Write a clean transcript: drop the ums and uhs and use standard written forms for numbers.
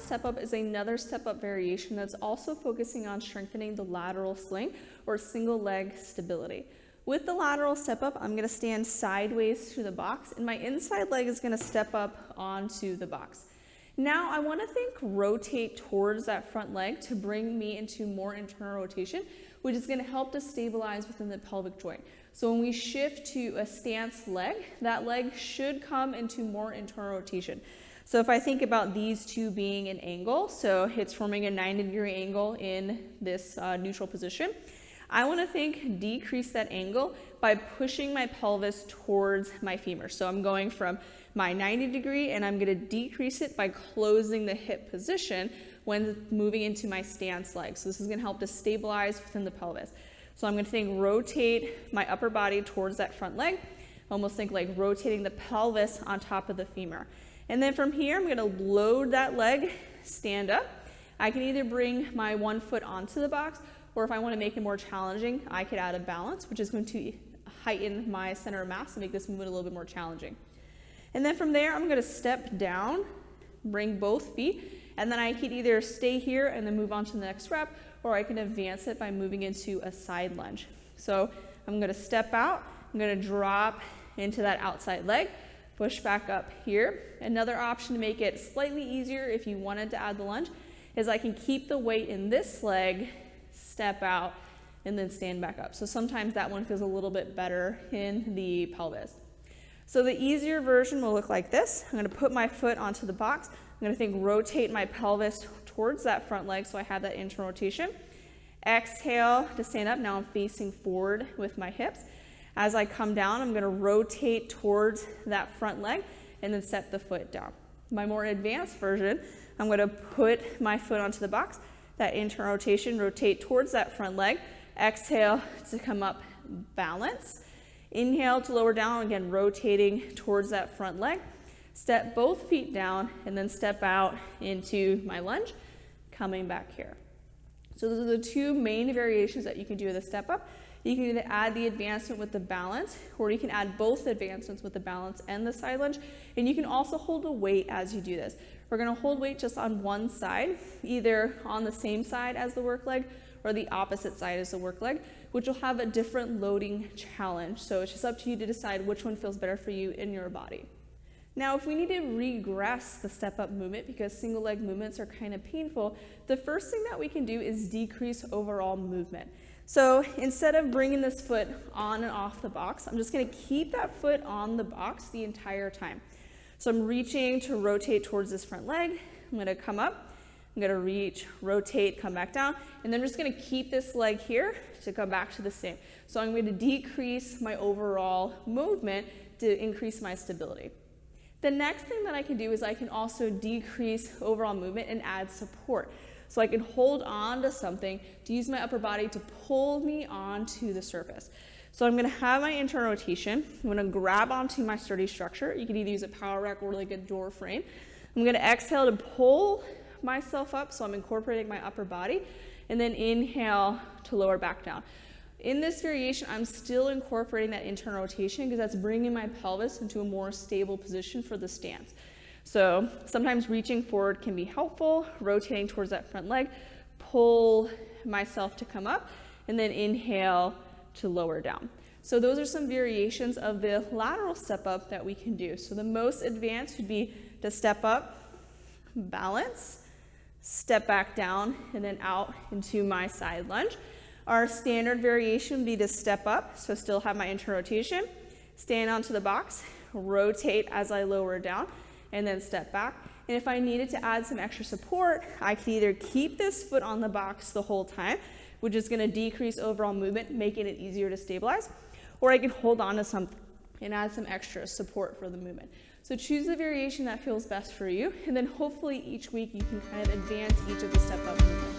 step up is another step up variation that's also focusing on strengthening the lateral sling or single leg stability. With the lateral step up, I'm gonna stand sideways to the box and my inside leg is gonna step up onto the box. Now I wanna rotate towards that front leg to bring me into more internal rotation, which is gonna help to stabilize within the pelvic joint. So when we shift to a stance leg, that leg should come into more internal rotation. So if I think about these two being an angle, so it's forming a 90-degree angle in this neutral position, I want to decrease that angle by pushing my pelvis towards my femur. So I'm going from my 90-degree and I'm going to decrease it by closing the hip position when moving into my stance leg. So this is going to help to stabilize within the pelvis. So I'm going to rotate my upper body towards that front leg, almost like rotating the pelvis on top of the femur. And then from here, I'm going to load that leg, stand up. I can either bring my one foot onto the box, or if I want to make it more challenging, I could add a balance, which is going to heighten my center of mass and make this movement a little bit more challenging. And then from there, I'm going to step down, bring both feet, and then I could either stay here and then move on to the next rep, or I can advance it by moving into a side lunge. So I'm going to step out, I'm going to drop into that outside leg, push back up here. Another option to make it slightly easier if you wanted to add the lunge is I can keep the weight in this leg, step out, and then stand back up. So sometimes that one feels a little bit better in the pelvis. So the easier version will look like this. I'm going to put my foot onto the box. I'm going to rotate my pelvis towards that front leg so I have that internal rotation. Exhale to stand up. Now I'm facing forward with my hips. As I come down, I'm going to rotate towards that front leg and then step the foot down. My more advanced version, I'm going to put my foot onto the box, that internal rotation, rotate towards that front leg. Exhale to come up, balance. Inhale to lower down, again rotating towards that front leg. Step both feet down and then step out into my lunge, coming back here. So those are the two main variations that you can do with a step up. You can either add the advancement with the balance, or you can add both advancements with the balance and the side lunge. And you can also hold a weight as you do this. We're going to hold weight just on one side, either on the same side as the work leg or the opposite side as the work leg, which will have a different loading challenge. So it's just up to you to decide which one feels better for you in your body. Now, if we need to regress the step up movement because single leg movements are kind of painful, the first thing that we can do is decrease overall movement. So instead of bringing this foot on and off the box, I'm just going to keep that foot on the box the entire time. So I'm reaching to rotate towards this front leg. I'm going to come up. I'm going to reach, rotate, come back down. And then I'm just going to keep this leg here to come back to the same. So I'm going to decrease my overall movement to increase my stability. The next thing that I can do is I can also decrease overall movement and add support. So I can hold on to something to use my upper body to pull me onto the surface. So I'm gonna have my internal rotation. I'm gonna grab onto my sturdy structure. You can either use a power rack or like a door frame. I'm gonna exhale to pull myself up, so I'm incorporating my upper body, and then inhale to lower back down. In this variation, I'm still incorporating that internal rotation because that's bringing my pelvis into a more stable position for the stance. So sometimes reaching forward can be helpful, rotating towards that front leg, pull myself to come up, and then inhale to lower down. So those are some variations of the lateral step up that we can do. So the most advanced would be to step up, balance, step back down, and then out into my side lunge. Our standard variation would be to step up, so still have my internal rotation, stand onto the box, rotate as I lower down, and then step back. And if I needed to add some extra support, I can either keep this foot on the box the whole time, which is going to decrease overall movement, making it easier to stabilize, or I can hold on to something and add some extra support for the movement. So choose the variation that feels best for you, and then hopefully each week you can kind of advance each of the step up movements.